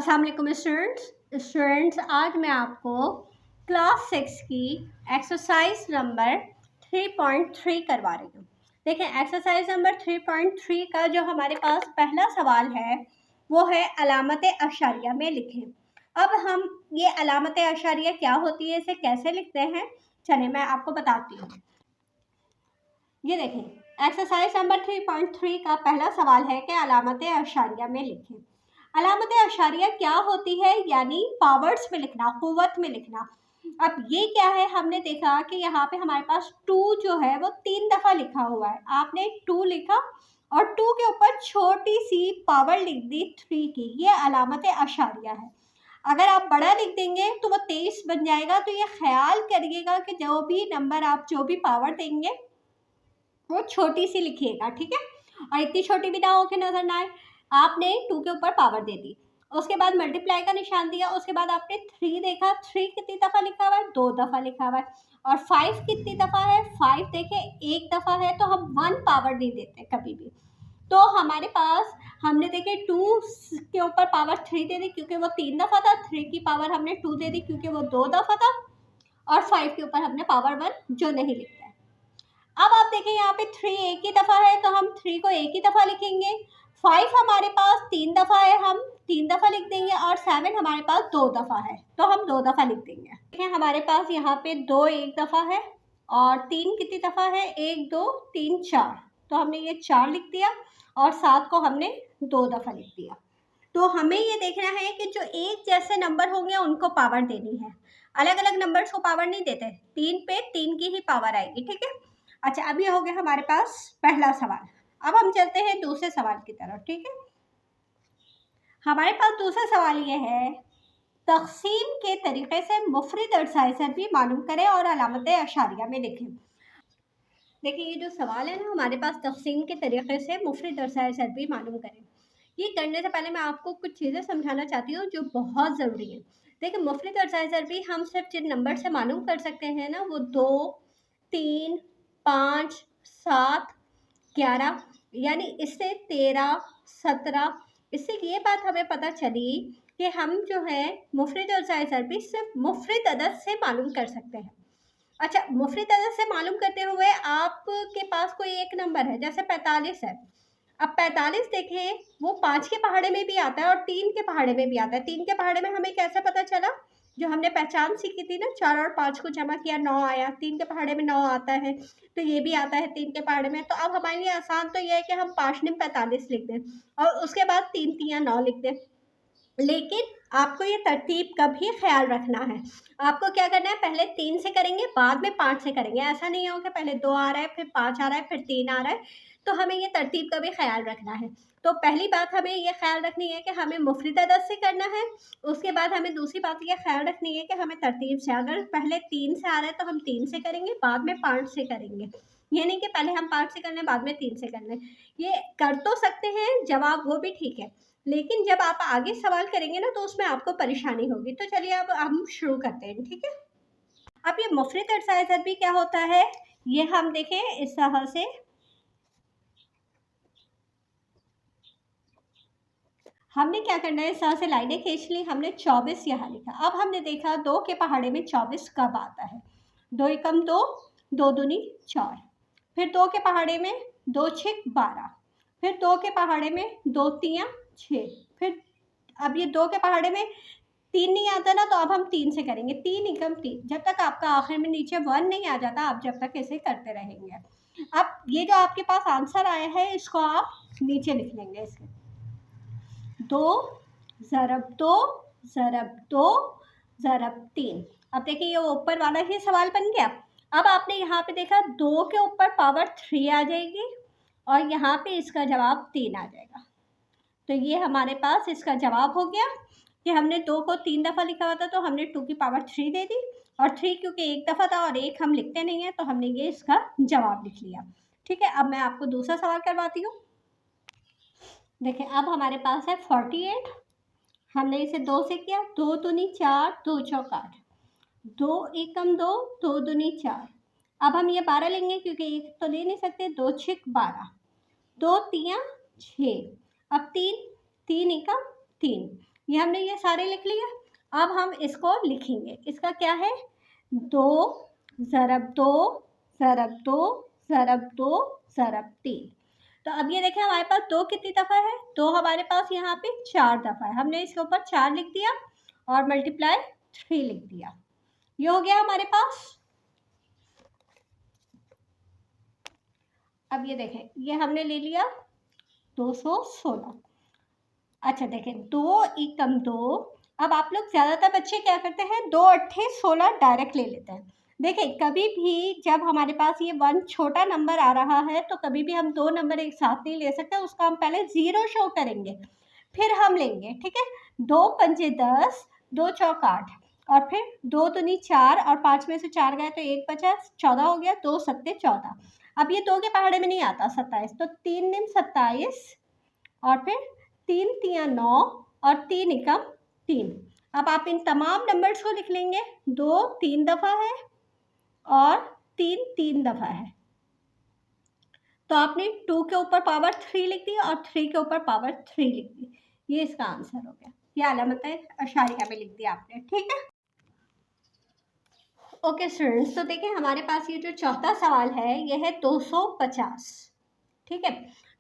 अस्सलाम वालेकुम स्टूडेंट्स, आज मैं आपको क्लास 6 की एक्सरसाइज नंबर 3.3 करवा रही हूँ। देखें, एक्सरसाइज नंबर 3.3 का जो हमारे पास पहला सवाल है वो है अलामत अशारिया में लिखें। अब हम ये अलामत अशारिया क्या होती है, इसे कैसे लिखते हैं, चलिए मैं आपको बताती हूँ। ये देखें, एक्सरसाइज नंबर 3.3 का पहला सवाल है कि अलामत अशारिया में लिखें। अलामत अशारिया क्या होती है, यानी पावर्स में लिखना, कुव्वत में लिखना। अब ये क्या है, हमने देखा कि यहाँ पे हमारे पास 2 जो है वो 3 दफ़ा लिखा हुआ है। आपने 2 लिखा और 2 के ऊपर छोटी सी पावर लिख दी 3 की, ये अलामत अशारिया है। अगर आप बड़ा लिख देंगे तो वो 23 बन जाएगा। तो ये ख्याल करिएगा कि जो भी नंबर आप जो भी पावर देंगे वो छोटी सी लिखिएगा, ठीक है, और इतनी छोटी भी ना हो कि नजर ना आए। आपने 2 के ऊपर पावर दे दी, उसके बाद मल्टीप्लाई का निशान दिया, उसके बाद आपने 3 देखा, 3 कितनी दफ़ा लिखा हुआ है, 2 दफ़ा लिखा हुआ है। और 5 कितनी दफ़ा है, 5 देखे 1 दफ़ा है। तो हम 1 पावर नहीं देते कभी भी। तो हमारे पास हमने देखे 2 के ऊपर पावर 3 दे दी क्योंकि वो 3 दफ़ा था, 3 की पावर हमने 2 दे दी क्योंकि वो 2 दफ़ा था, और 5 के ऊपर हमने पावर 1 जो नहीं लिखता है। अब आप देखें यहाँ पे 3 एक ही दफ़ा है तो हम 3 को एक ही दफ़ा लिखेंगे। 5 हमारे पास 3 दफ़ा है, हम 3 दफ़ा लिख देंगे, और 7 हमारे पास 2 दफ़ा है तो हम 2 दफ़ा लिख देंगे। देखें, हमारे पास यहाँ पे 2 एक दफ़ा है और 3 कितनी दफ़ा है, 1 2 3 4, तो हमने ये 4 लिख दिया, और 7 को हमने 2 दफ़ा लिख दिया। तो हमें ये देखना है कि जो एक जैसे नंबर होंगे उनको पावर देनी है, अलग अलग नंबर्स को पावर नहीं देते। 3 पे 3 की ही पावर आएगी, ठीक है। अच्छा, अब ये हो गया हमारे पास पहला सवाल। अब हम चलते हैं दूसरे सवाल की तरफ, ठीक है। हमारे पास दूसरा सवाल ये है, तक़सीम के तरीके से मुफरद अरसाइसर भी मालूम करें और अलामत अशारिया में लिखें। देखिए, ये जो सवाल है ना, हमारे पास तक़सीम के तरीके से मुफरद अरसाइसर भी मालूम करें। ये करने से पहले मैं आपको कुछ चीज़ें समझाना चाहती हूँ जो बहुत ज़रूरी है। देखिए, मुफरद अरसाइसर भी हम सिर्फ जिन नंबर से मालूम कर सकते हैं ना, वो 2 3 5 7 11, यानी इससे 13 17, इससे ये बात हमें पता चली कि हम जो है मुफरद अरसाइसर भी सिर्फ मुफरद अदद से मालूम कर सकते हैं। अच्छा, मुफरद अदद से मालूम करते हुए आपके पास कोई एक नंबर है, जैसे 45 है। अब 45 देखें, वो 5 के पहाड़े में भी आता है और 3 के पहाड़े में भी आता है। 3 के पहाड़े में हमें कैसे पता चला, जो हमने पहचान सीखी थी ना, 4 और 5 को जमा किया 9 आया। 3 के पहाड़े में 9 आता है, तो ये भी आता है 3 के पहाड़े में। तो अब हमारे लिए आसान तो ये है कि हम 5 निम 45 लिख दें और उसके बाद 3 तियाँ 9 लिख दें। लेकिन आपको ये तरतीब का भी ख्याल रखना है। आपको क्या करना है, पहले 3 से करेंगे, बाद में 5 से करेंगे। ऐसा नहीं हो कि पहले 2 आ रहा है, फिर 5 आ रहा है, फिर 3 आ रहा है। तो हमें ये तरतीब का भी ख्याल रखना है। तो पहली बात हमें ये ख्याल रखनी है कि हमें मुफरद अदद से करना है। उसके बाद हमें दूसरी बात ये ख्याल रखनी है कि हमें तरतीब से, अगर पहले 3 से आ रहा है तो हम 3 से करेंगे, बाद में 5 से करेंगे। ये नहीं कि पहले हम 5 से कर लें, बाद में 3 से कर लें। ये कर तो सकते हैं, जवाब वो भी ठीक है, लेकिन जब आप आगे सवाल करेंगे ना तो उसमें आपको परेशानी होगी। तो चलिए अब हम शुरू करते हैं, ठीक है। अब ये मुफरद अरसाइसर भी क्या होता है, ये हम देखें इस तरह से। हमने क्या करना है, इस तरह से लाइनें खींच ली, हमने 24 यहाँ लिखा। अब हमने देखा 2 के पहाड़े में 24 कब आता है, 2 एकम 2, 2 दूनी 4, फिर 2 के पहाड़े में 2 6 12, फिर 2 के पहाड़े में 2 तियाँ 6, फिर अब ये 2 के पहाड़े में 3 नहीं आता ना, तो अब हम 3 से करेंगे, 3 एकम 3, जब तक आपका आखिर में नीचे 1 नहीं आ जाता आप जब तक इसे करते रहेंगे। अब ये जो आपके पास आंसर आया है इसको आप नीचे लिख लेंगे, इसके 2 ज़रब 2 ज़रब 2 ज़रब 3। अब देखिए, ये ऊपर वाला ही सवाल बन गया। अब आपने यहाँ पे देखा 2 के ऊपर पावर 3 आ जाएगी और यहाँ पे इसका जवाब 3 आ जाएगा। तो ये हमारे पास इसका जवाब हो गया कि हमने 2 को 3 दफ़ा लिखा हुआ था तो हमने 2 की पावर 3 दे दी, और 3 क्योंकि एक दफ़ा था और 1 हम लिखते नहीं हैं तो हमने ये इसका जवाब लिख लिया, ठीक है। अब मैं आपको दूसरा सवाल करवाती हूँ। देखिए, अब हमारे पास है 48, हमने इसे 2 से किया, 2 दूनी 4, 2 चौक 8, 2 एकम 2, 2 दूनी 4। अब हम ये 12 लेंगे क्योंकि एक तो ले नहीं सकते, 2 6 12, 2 तियाँ 6, अब 3 3 एकम 3, ये हमने ये सारे लिख लिए। अब हम इसको लिखेंगे, इसका क्या है, 2 ज़रब 2 ज़रब 2 ज़रब 2 ज़रब 3। तो अब ये देखें हमारे पास 2 कितनी दफ़ा है, 2 हमारे पास यहाँ पे 4 दफ़ा है। हमने इसके ऊपर 4 लिख दिया और मल्टीप्लाई 3 लिख दिया। ये हो गया हमारे पास। अब ये देखें, ये हमने ले लिया 216। अच्छा देखें, 2 एकम 2। अब आप लोग ज़्यादातर बच्चे क्या करते हैं, 2 अट्ठे 16 डायरेक्ट ले लेते हैं। देखिए कभी भी जब हमारे पास ये 1 छोटा नंबर आ रहा है तो कभी भी हम 2 नंबर एक साथ नहीं ले सकते, उसका हम पहले 0 शो करेंगे फिर हम लेंगे, ठीक है। 2 पंजे 10, 2 चौक 8 और फिर 2 दूनी 4 और 5 में से 4 गए तो 1 बचा, 14 हो गया, 2 सत्ते 14। अब ये 2 के पहाड़े में नहीं आता 27, तो 3 निम 27 और फिर 3 तिया 9 और 3 एकम 3। अब आप इन तमाम नंबर्स को लिख लेंगे। 2 3 दफ़ा है और 3 3 दफ़ा है, तो आपने 2 के ऊपर पावर 3 लिख दी और 3 के ऊपर पावर 3 लिख दी। ये इसका आंसर हो गया। ये अलामत अशारिया में लिख दिया आपने, ठीक है। ओके स्टूडेंट्स, तो देखिए हमारे पास ये जो चौथा सवाल है ये है 250, ठीक है।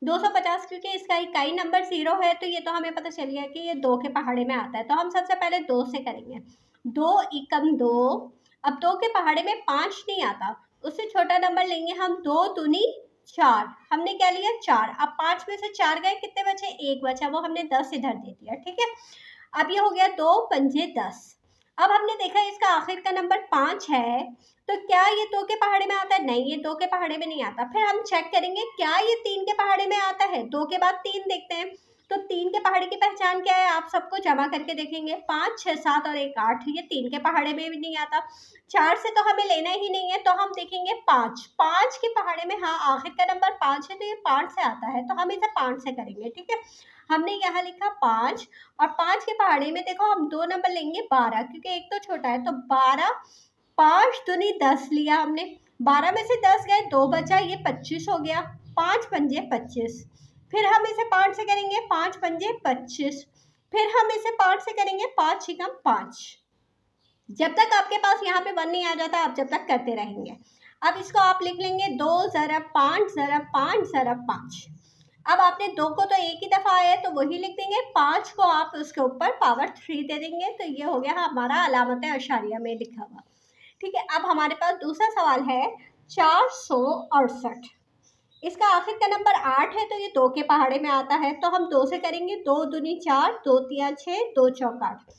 250 क्योंकि इसका इकाई नंबर 0 है तो ये तो हमें पता चल गया कि ये 2 के पहाड़े में आता है। तो हम सबसे पहले 2 से करेंगे। 2 एकम 2। अब 2 के पहाड़े में 5 नहीं आता, उससे छोटा नंबर लेंगे हम। 2 दूनी 4, हमने क्या लिया 4। अब 5 में से 4 गए, कितने बचे, 1 बचा, वो हमने 10 इधर दे दिया, ठीक है। अब ये हो गया 2 पंजे 10। अब हमने देखा इसका आखिर का नंबर 5 है, तो क्या ये 2 के पहाड़े में आता है, नहीं ये 2 के पहाड़े में नहीं आता। फिर हम चेक करेंगे क्या ये 3 के पहाड़े में आता है। 2 के बाद 3 देखते हैं, तो 3 के पहाड़े की पहचान क्या है, आप सबको जमा करके देखेंगे। 5 6 7 और 1 8, ये 3 के पहाड़े में भी नहीं आता। 4 से तो हमें लेना ही नहीं है, तो हम देखेंगे 5 के पहाड़े में, हाँ आखिर का नंबर 5 है तो ये 5 से आता है, तो हम इसे 5 से करेंगे, ठीक है। हमने यहाँ लिखा 5 और 5 के पहाड़े में देखो हम 2 नंबर लेंगे 12, क्योंकि एक तो छोटा है, तो 12 5 दूनी 10 लिया हमने। 12 में से 10 गए, 2 बचा, ये 25 हो गया। 5 पंजे 25। फिर हम इसे 5 से करेंगे, 5 पंजे 25। फिर हम इसे 5 से करेंगे, 5 छिकम 5। जब तक आपके पास यहाँ पे 1 नहीं आ जाता आप जब तक करते रहेंगे। अब इसको आप लिख लेंगे 2 ज़रब 5 ज़रब 5 ज़रब 5। अब आपने 2 को तो एक ही दफ़ा आया तो वही लिख देंगे, 5 को आप उसके ऊपर पावर 3 दे देंगे, तो ये हो गया हमारा अलामत अशारिया में लिखा हुआ, ठीक है। अब हमारे पास दूसरा सवाल है 468। इसका आखिर का नंबर 8 है, तो ये 2 के पहाड़े में आता है, तो हम 2 से करेंगे। 2 दूनी 4, 2 तिया 6, 2 चौक 8।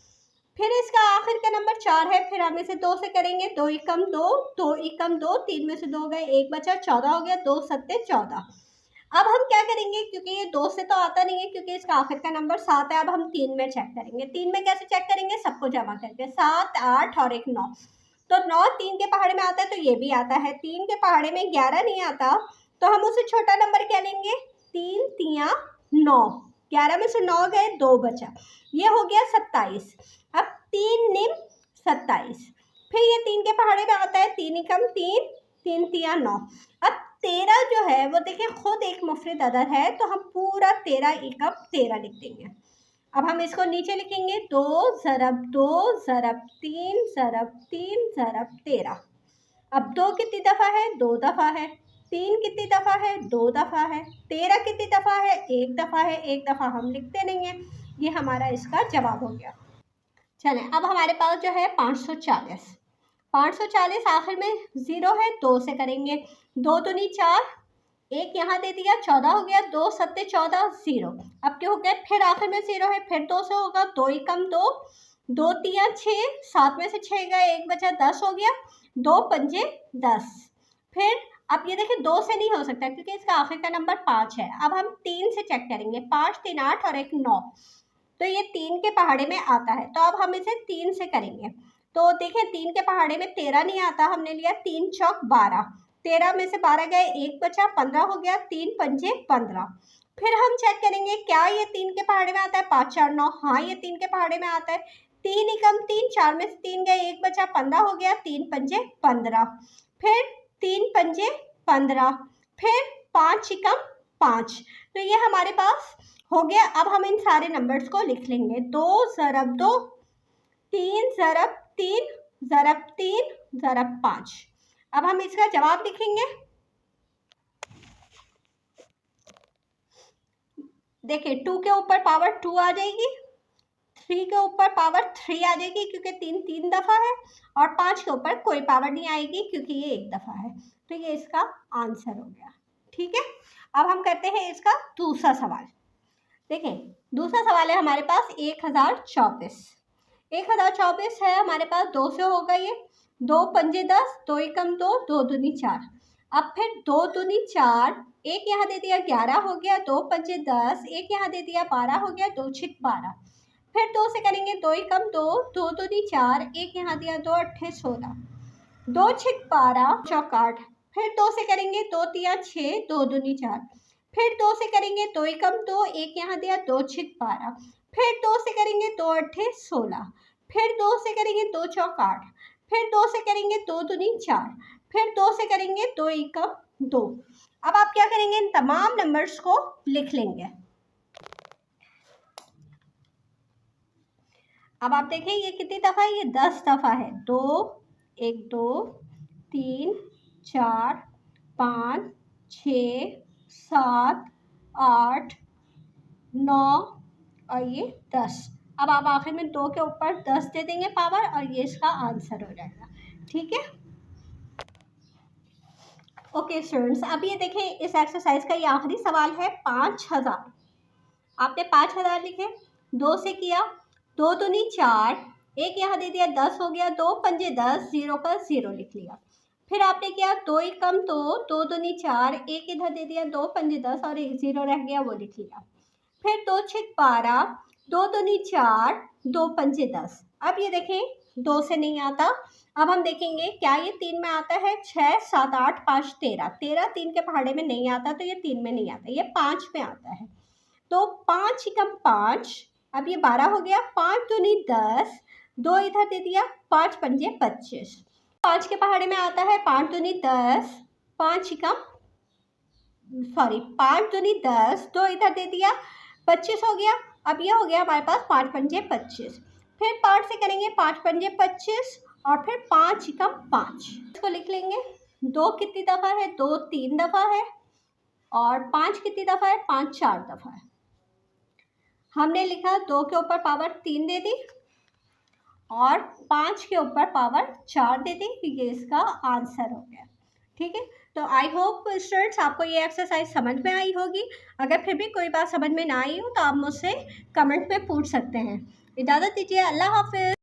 फिर इसका आखिर का नंबर 4 है, फिर हम इसे 2 से करेंगे। 2 एकम 2, 2 एकम 2, 3 में से 2 गए, 1 बचा, 14 हो गया, 2 सत्ते 14। अब हम क्या करेंगे, क्योंकि ये 2 से तो आता नहीं है, क्योंकि इसका आखिर का नंबर 7 है। अब हम 3 में चेक करेंगे। 3 में कैसे चेक करेंगे, सबको जमा करके, 7 8 और 1 9। तो 9 3 के पहाड़े में आता है, तो ये भी आता है। 3 के पहाड़े में 11 नहीं आता, तो हम उससे छोटा नंबर क्या लेंगे, 3 तिया 9। 11 में से 9 गए, 2 बचा, ये हो गया 27। अब 3 निम 27। फिर ये 3 के पहाड़े में आता है, 3 एकम 3, 3 तिया 9। अब 13 जो है वो देखिए खुद एक मुफरद अदद है, तो हम पूरा 13 एकम 13 लिख देंगे। अब हम इसको नीचे लिखेंगे, 2 ज़रब 2 ज़रब 3 ज़रब 3 ज़रब 13। अब 2 कितनी दफ़ा है, 2 दफ़ा है। 3 कितनी दफ़ा है, 2 दफ़ा है। 13 कितनी दफ़ा है, 1 दफ़ा है। 1 दफ़ा हम लिखते नहीं हैं। ये हमारा इसका जवाब हो गया। चलें, अब हमारे पास जो है 540। 540 आखिर में 0 है, 2 से करेंगे। 2 दूनी 4, 1 यहाँ दे दिया, 14 हो गया, 2 सत्ते 14, 0। अब क्या हो गया, फिर आखिर में 0 है, फिर 2 से होगा, 2 एकम 2, 2 तिया 6, 7 में से 6 गए, 1 बचा, 10 हो गया, 2 पंजे 10। फिर अब ये देखिए 2 से नहीं हो सकता क्योंकि इसका आखिर का नंबर 5 है। अब हम 3 से चेक करेंगे, 5 3 8 और 1 9, तो ये 3 के पहाड़े में आता है, तो अब हम इसे 3 से करेंगे। तो देखिए 3 के पहाड़े में 13 नहीं आता, हमने लिया 3 चौक 12। 13 में से 12 गए, 1 बचा, 15 हो गया, 3 पंजे 15। फिर हम चेक करेंगे क्या ये 3 के पहाड़े में आता है, 5 4 9, हाँ ये 3 के पहाड़े में आता है। 3 एकम 3, 4 में से 3 गए, 1 बचा, 15 हो गया, 3 पंजे 15। फिर 3 पंजे 15, फिर 5 एकम 5। तो ये हमारे पास हो गया। अब हम इन सारे नंबर्स को लिख लेंगे। 2 ज़रब 2, 3 ज़रब 3 ज़रब 3 ज़रब 5। अब हम इसका जवाब लिखेंगे। देखिए 2 के ऊपर पावर 2 आ जाएगी, 3 के ऊपर पावर 3 आ जाएगी क्योंकि 3 3 दफ़ा है, और 5 के ऊपर कोई पावर नहीं आएगी क्योंकि ये 1 दफ़ा है। तो ये इसका आंसर हो गया। ठीक है, अब हम करते हैं इसका दूसरा सवाल। देखें दूसरा सवाल है हमारे पास 1024। 1024 है हमारे पास, 2 से होगा ये। 2 पंजे 10, 2 एकम 2, 2 दूनी 4। अब फिर 2 दूनी 4, एक यहाँ दे दिया 11 हो गया, 2 पंजे 10, एक यहाँ दे दिया 12 हो गया, 2 छिक 12। फिर 2 से करेंगे 2 एकम 2, 2 दूनी 4, एक यहाँ दिया 2 अट्ठे 16, 2 छिक 12 चौक 8। फिर 2 से करेंगे 2 तिया 6, 2 दूनी 4। फिर 2 से करेंगे 2 एकम 2, एक यहाँ दिया 2 छिक 12। फिर 2 से करेंगे 2 अट्ठे 16। फिर 2 से करेंगे 2 चौक 8। फिर 2 से करेंगे 2 दूनी 4। फिर 2 से करेंगे 2 एकम 2। अब आप क्या करेंगे, इन तमाम नंबर्स को लिख लेंगे। अब आप देखें ये कितनी दफ़ा है, ये 10 दफ़ा है। 2 1 2 3 4 5 6 7 8 9 और ये 10। अब आप आखिर में 2 के ऊपर 10 दे देंगे पावर, और ये इसका आंसर हो जाएगा। ठीक है, ओके स्टूडेंट्स, अब ये देखें इस एक्सरसाइज का ये आखिरी सवाल है। 5000, आपने 5000 लिखे, 2 से किया, 2 दूनी 4, एक यहाँ दे दिया 10 हो गया, 2 पंजे 10, 0 का 0 लिख लिया। फिर आपने किया 2 एकम 2, 2 दूनी 4, एक इधर दे दिया 2 पंजे 10 और एक 0 रह गया, वो लिख लिया। फिर 2 छिक 12, 2 दूनी 4, 2 पंजे 10। अब ये देखें 2 से नहीं आता। अब हम देखेंगे क्या ये 3 में आता है। 6 7 8 5 13, 13 3 के पहाड़े में नहीं आता, तो ये 3 में नहीं आता, ये 5 में आता है। तो 5 एकम 5, अब ये 12 हो गया। 5 दूनी 10, 2 इधर दे दिया, 5 पंजे 25। 5 के पहाड़े में आता है 5 दूनी 10, 5 एकम 5 दूनी 10, 2 इधर दे दिया, 25 हो गया। अब ये हो गया हमारे पास 5 पंजे 25। फिर 5 से करेंगे 5 पंजे 25, और फिर 5 एकम 5, इसको लिख लेंगे। 2 कितनी दफ़ा है, 2 3 दफ़ा है, और 5 कितनी दफ़ा है, 5 4 दफ़ा है। हमने लिखा 2 के ऊपर पावर 3 दे दी और 5 के ऊपर पावर 4 दे दी, ये इसका आंसर हो गया। ठीक है, तो आई होप स्टूडेंट्स आपको ये एक्सरसाइज समझ में आई होगी। अगर फिर भी कोई बात समझ में ना आई हो तो आप मुझसे कमेंट में पूछ सकते हैं। इजाज़त दीजिए, अल्लाह हाफिज़।